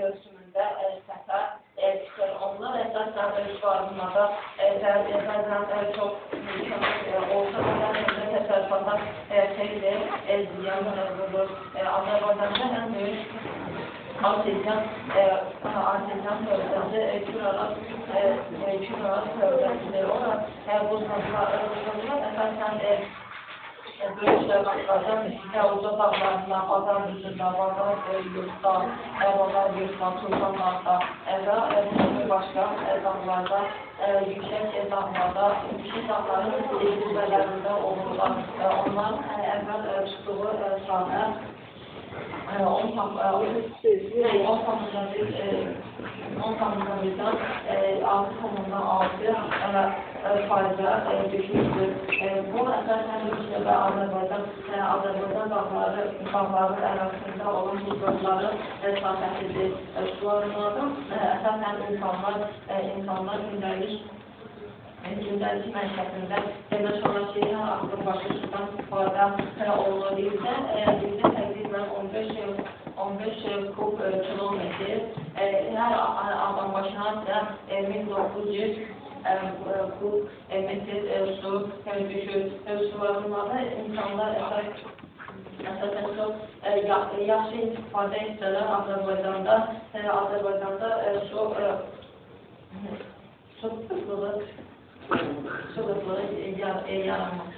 mövsümündə səfər çıxır. Onlar əsasən su arınmada bəzən çox mükəmməl olsa da, təsərrüfata xeyli ziyan vurur. Azərbaycanda ən böyük arteziyan hövzəsi Küraraz hövzəsidir. Ora buzlaqlar əsasən böyük şəhərlərdən Təuzda dağlarında, Bazar Düzündə, Bazar Yurtda, Bazar Yurtda, Turbanlarda və başqa dağlarda, yüksək dağların zirvələrində olurlar. Onlar əvvəl tutduğu sahə 10 tamamdan 6,6% düşmüşdür. Bu əsasən Rusiya və Azərbaycan dağları arasında olan hücumların sahəsidir. Sularından əsasən insanlar gündəlik məişətində və sonraki artıq sudan istifadə olunur. Bizdə təqribən 15 kub kilometr, hər adam başına 1900 kub metr su düşür. Sularında insanlar əsasən çox yaxşı istifadə etdilər Azərbaycanda su qıtlığı yaranmaz.